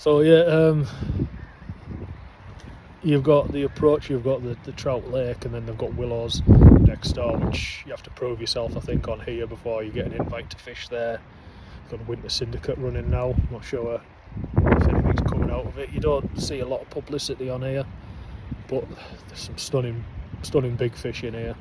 So yeah, you've got the Approach, you've got the Trout Lake, and then they've got Willows next door, which you have to prove yourself, I think, on here before you get an invite to fish there. Got the Winter Syndicate running now. I'm not sure if anything's coming out of it. You don't see a lot of publicity on here, but there's some stunning big fish in here.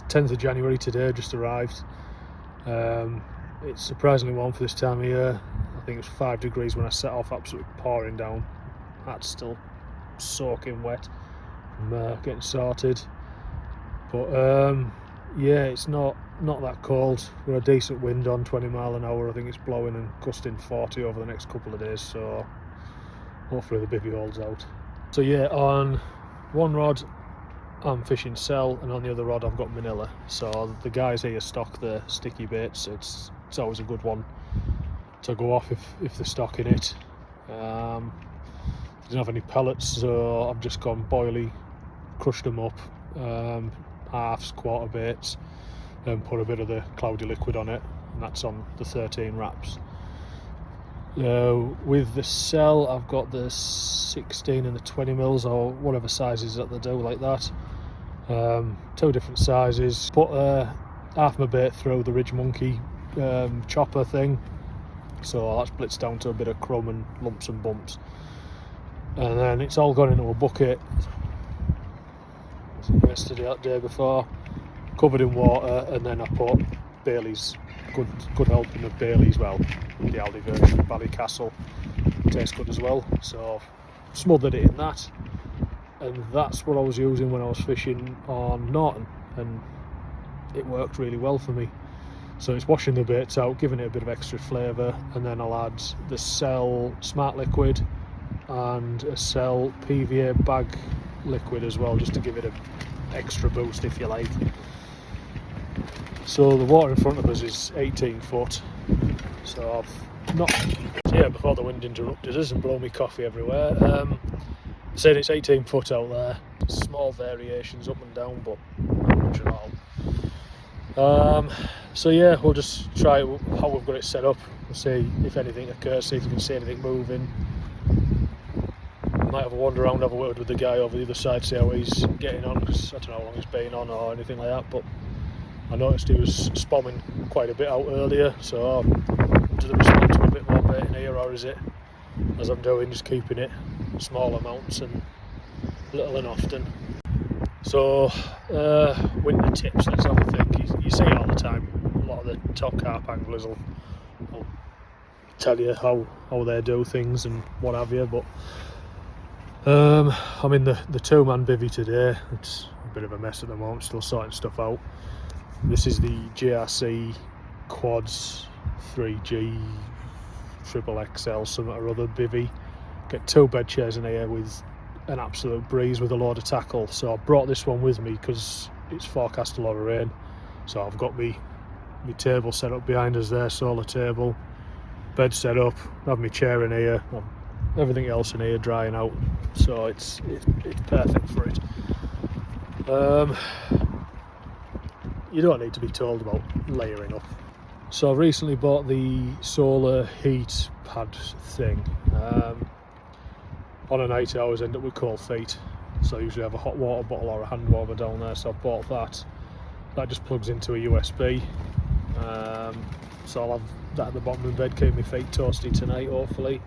10th of January today, just arrived. It's surprisingly warm for this time of year. I think it was 5 degrees when I set off, absolutely pouring down. That's still soaking wet from getting sorted. But yeah, it's not that cold. We're a decent wind on, 20 mile an hour. I think it's blowing and gusting 40 over the next couple of days, so hopefully the bivvy holds out. So yeah, on one rod I'm fishing cell, and on the other rod I've got manila. So the guys here stock the sticky baits. It's always a good one to go off if they're stocking it. Didn't have any pellets, so I've just gone boilie, crushed them up, halves, quarter baits, and put a bit of the cloudy liquid on it, and that's on the 13 wraps. With the cell, I've got the 16 and the 20 mils, or whatever sizes that they do, like that. 2 different sizes. Put half my bait through the Ridge Monkey chopper thing, so that's blitzed down to a bit of crumb and lumps and bumps, and then it's all gone into a bucket. Yesterday, that day before, covered in water, and then I put Bailey's, good helping of Bailey's, well, the Aldi version of Ballycastle, tastes good as well, so I've smothered it in that, and that's what I was using when I was fishing on Norton, and it worked really well for me. So it's washing the baits out, giving it a bit of extra flavour, and then I'll add the Cell Smart Liquid and a Cell PVA bag liquid as well, just to give it an extra boost, if you like. So the water in front of us is 18 foot, so I've not, so yeah, before the wind interrupted us and blew me coffee everywhere, saying it's 18 foot out there, small variations up and down, but not much at all. So yeah, we'll just try how we've got it set up and see if anything occurs, see if you can see anything moving. Might have a wander around, have a word with the guy over the other side, see how he's getting on, because I don't know how long he's been on or anything like that, but I noticed he was spomming quite a bit out earlier, so does it respond to a bit more bait in here, or is it, as I'm doing, just keeping it small amounts and little and often? So winter tips, let's have a think. You see it all the time. A lot of the top carp anglers will tell you how they do things and what have you, but I'm in the 2-man bivvy today. It's a bit of a mess at the moment, still sorting stuff out. This is the JRC Quads 3G Triple XL something or other bivvy. Get 2 bed chairs in here with an absolute breeze with a load of tackle, so I brought this one with me because it's forecast a lot of rain. So I've got my table set up behind us there, solar table, bed set up, have my chair in here, everything else in here drying out, so it's perfect for it. You don't need to be told about layering up. So I recently bought the solar heat pad thing. On a night I always end up with cold feet, so I usually have a hot water bottle or a hand warmer down there, so I bought that. That just plugs into a USB, so I'll have that at the bottom of the bed, keep my feet toasty tonight hopefully.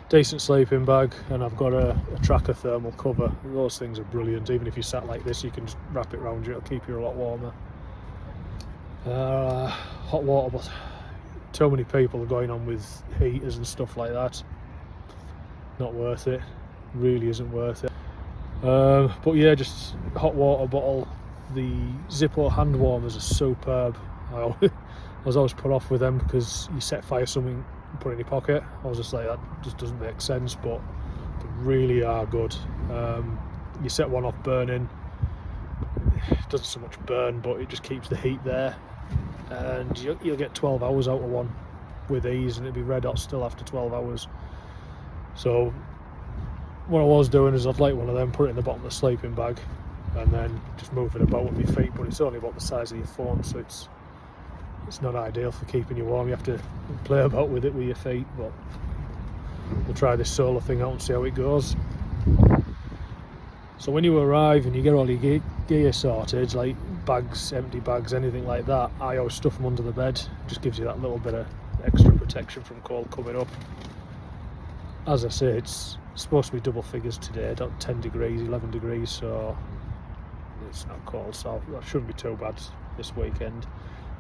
Decent sleeping bag, and I've got a tracker thermal cover. Those things are brilliant. Even if you sat like this, you can just wrap it around you, it'll keep you a lot warmer. Hot water, but too many people are going on with heaters and stuff like that. Not worth it, really isn't worth it. But yeah, just hot water bottle. The Zippo hand warmers are superb. I was always put off with them because you set fire to something and put it in your pocket. I was just like, that just doesn't make sense, but they really are good. You set one off burning, it doesn't so much burn, but it just keeps the heat there, and you'll get 12 hours out of one. with ease, and it'd be red hot still after 12 hours. So what I was doing is I'd light one of them, put it in the bottom of the sleeping bag, and then just move it about with my feet, but it's only about the size of your phone, so it's not ideal for keeping you warm. You have to play about with it with your feet, but we'll try this solar thing out and see how it goes. So when you arrive and you get all your gear sorted, like bags, empty bags, anything like that, I always stuff them under the bed. Just gives you that little bit of extra protection from cold coming up. As I say, it's supposed to be double figures today, 10 degrees, 11 degrees, so it's not cold, so that shouldn't be too bad this weekend.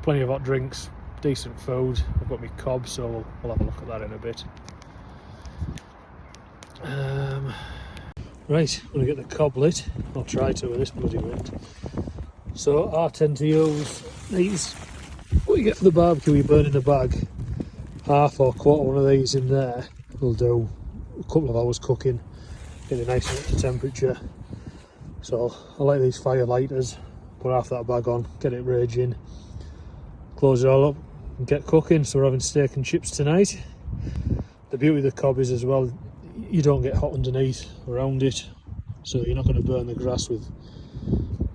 Plenty of hot drinks, decent food. I've got my cob, so we'll have a look at that in a bit. Right, I'm going to get the cob lit. I'll try to with this bloody wind. So I tend to use these, what you get for the barbecue, you burn in the bag. Half or quarter one of these in there will do a couple of hours cooking, get it nice and up to temperature. So I like these fire lighters, put half that bag on, get it raging, close it all up and get cooking. So we're having steak and chips tonight. The beauty of the cob is as well, you don't get hot underneath around it, so you're not going to burn the grass with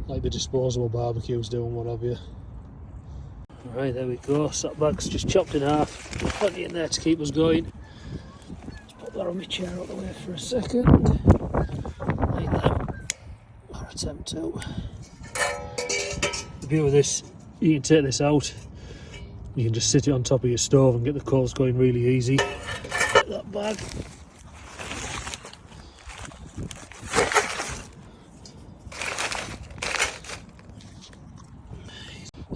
like the disposable barbecues do and what have you. Right, there we go, that bag's just chopped in half, plenty in there to keep us going. Let's put that on my chair out the way for a second, like that, or attempt to. The beauty of this, you can take this out, you can just sit it on top of your stove and get the coals going really easy. Get that bag.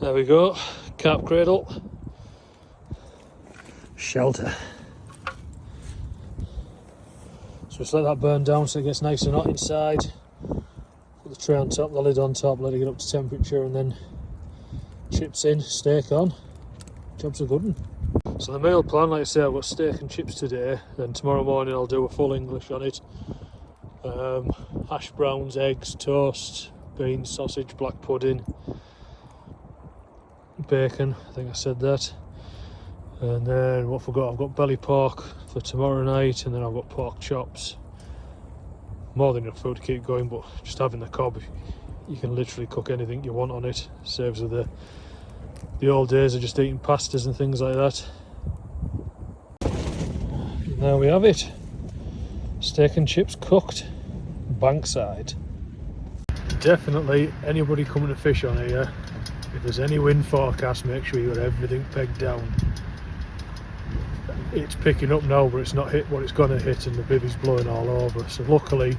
There we go, carp cradle, shelter. So just let that burn down so it gets nice and hot inside. Put the tray on top, the lid on top, let it get up to temperature, and then chips in, steak on. Job's a good one. So the meal plan, like I say, I've got steak and chips today, then tomorrow morning I'll do a full English on it. Hash browns, eggs, toast, beans, sausage, black pudding, bacon, I think I said that. And then what I forgot, I've got belly pork for tomorrow night, and then I've got pork chops. More than enough food to keep going, but just having the cob, you can literally cook anything you want on it. Saves with the old days of just eating pastas and things like that. And there we have it, steak and chips cooked bankside. Definitely anybody coming to fish on here, if there's any wind forecast, make sure you've got everything pegged down. It's picking up now, but it's not hit what it's going to hit, and the bivvy's blowing all over. So luckily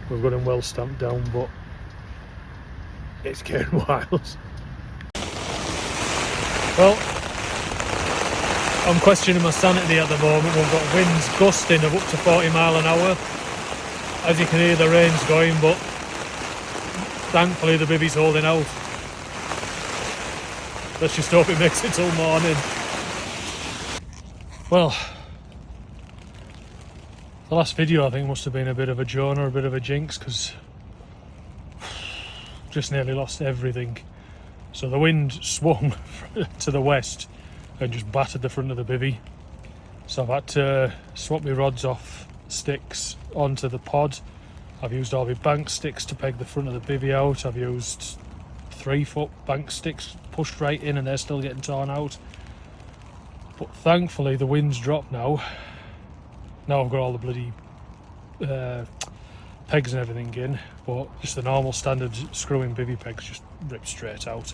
we've got them well stamped down, but it's getting wild. Well, I'm questioning my sanity at the moment. We've got winds gusting of up to 40 mile an hour. As you can hear, the rain's going, but thankfully the bivvy's holding out. Let's just hope it makes it till morning. Well, the last video I think must have been a bit of a Jonah, a bit of a jinx, because just nearly lost everything. So the wind swung to the west and just battered the front of the bivvy. So I've had to swap my rods off sticks onto the pod. I've used all my bank sticks to peg the front of the bivvy out. I've used 3-foot bank sticks pushed right in, and they're still getting torn out. But thankfully the wind's dropped now. Now I've got all the bloody pegs and everything in, but just the normal standard screwing bivvy pegs just rip straight out.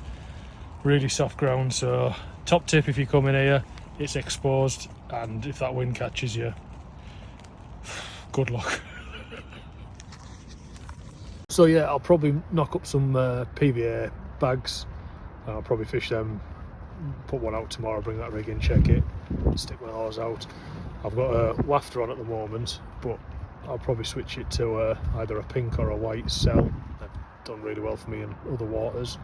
Really soft ground, so top tip if you come in here, it's exposed, and if that wind catches you, good luck. So yeah, I'll probably knock up some PVA bags, and I'll probably fish them, put one out tomorrow, bring that rig in, check it, stick my hose out. I've got a wafter on at the moment, but I'll probably switch it to either a pink or a white cell. They've done really well for me in other waters.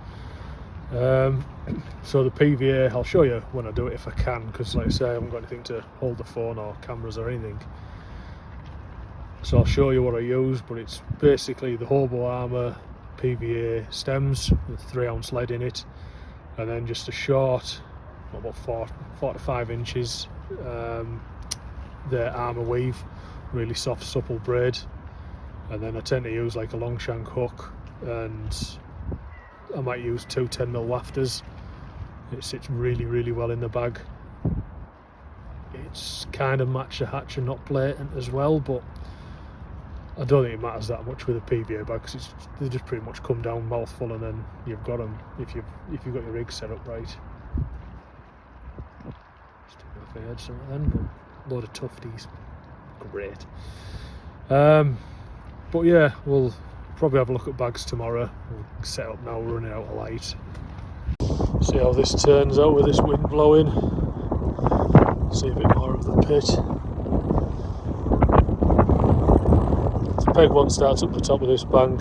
So the PVA, I'll show you when I do it if I can, because like I say, I haven't got anything to hold the phone or cameras or anything. So I'll show you what I use, but it's basically the Hobo Armour PVA stems with 3-ounce lead in it, and then just a short about 4 to 5 inches. They're armour weave, really soft, supple braid, and then I tend to use like a long shank hook, and I might use 2 10mm wafters. It sits really, really well in the bag. It's kind of match the hatch and not blatant as well, but I don't think it matters that much with a PVA bag, because they just pretty much come down mouthful and then you've got them if you've got your rig set up right. Just took off the head some of them, but a load of tufties, great. But yeah, we'll probably have a look at bags tomorrow. We'll set up now, we're running out of light. See how this turns out with this wind blowing. See a bit more of the pit. Peg 1 starts up the top of this bank.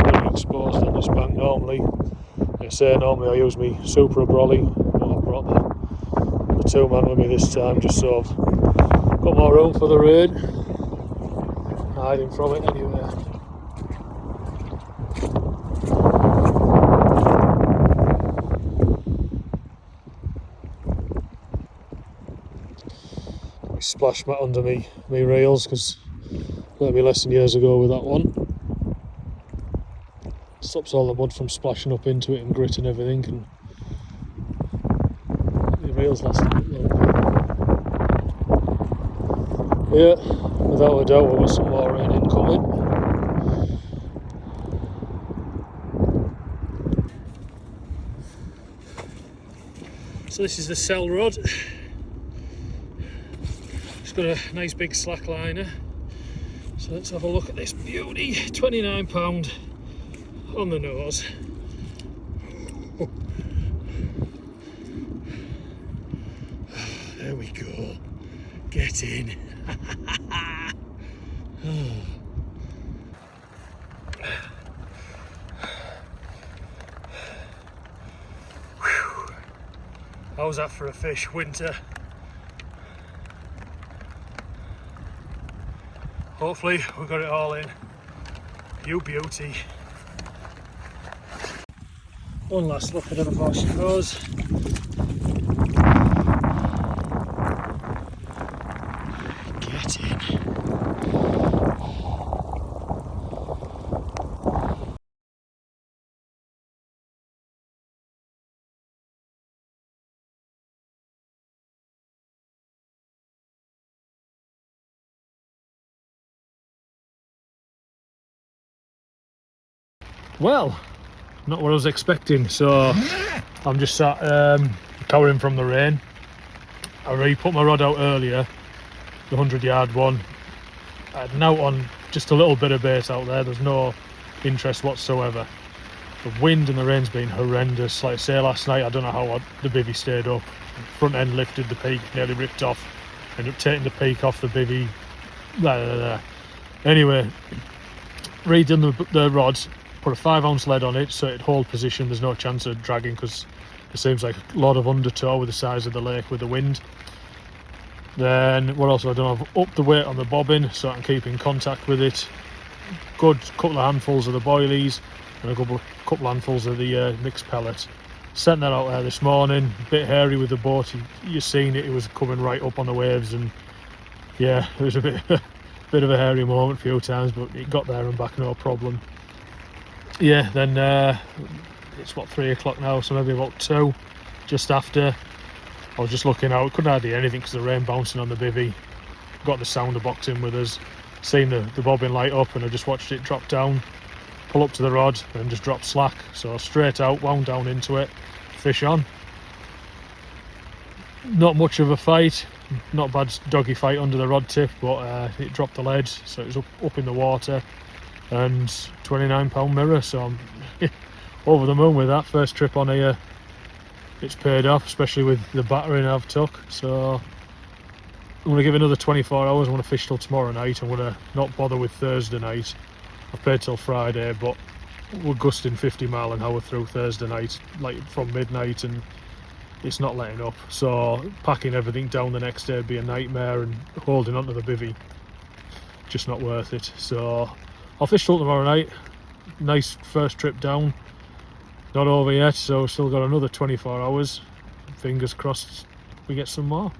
Really exposed on this bank normally. Like I say, normally I use me super brolly, but I brought the 2-man with me this time just so I've got more room for the rain. Hiding from it anyway. My splash mat under me rails, because I learned my lesson years ago with that one. Stops all the mud from splashing up into it and grit and everything, and the rails last a bit longer. Yeah, without a doubt we've got some more rain incoming. So this is the cell rod. It's got a nice big slack liner. So let's have a look at this beauty. £29 on the nose. There we go. Get in. How's that for a fish? Winter. Hopefully we got it all in. You beauty. One last look at her before she goes. Get in. Well, not what I was expecting, so I'm just sat cowering from the rain. I already put my rod out earlier, the 100-yard one. I had now on just a little bit of bait out there, there's no interest whatsoever. The wind and the rain's been horrendous. Like I say, last night I don't know how the bivvy stayed up. Front end lifted, the peak nearly ripped off. Ended up taking the peak off the bivvy. Anyway, redone the rods. Put a 5-ounce lead on it so it'd hold position, there's no chance of dragging, because it seems like a lot of undertow with the size of the lake with the wind. Then what else have I done? I've upped the weight on the bobbin so I can keep in contact with it. Good couple of handfuls of the boilies and a couple handfuls of the mixed pellet. Sent that out there this morning, a bit hairy with the boat. You've seen it was coming right up on the waves, and yeah, it was a bit of a hairy moment a few times, but it got there and back no problem. Yeah, then it's what, 3 o'clock now, so maybe about 2, just after. I was just looking out, couldn't hardly hear anything because the rain bouncing on the bivvy. Got the sounder box in with us, seen the bobbin light up, and I just watched it drop down, pull up to the rod and just drop slack. So straight out, wound down into it, fish on. Not much of a fight, not bad doggy fight under the rod tip, but it dropped the lead, so it was up in the water. And £29 mirror, so I'm over the moon with that. First trip on here, it's paid off, especially with the battering I've took. So I'm going to give it another 24 hours. I want to fish till tomorrow night. I'm going to not bother with Thursday night. I've paid till Friday, but we're gusting 50 mile an hour through Thursday night, like from midnight, and it's not letting up. So packing everything down the next day would be a nightmare, and holding onto the bivvy, just not worth it. So I'll fish till tomorrow night. Nice first trip down. Not over yet, so still got another 24 hours. Fingers crossed we get some more.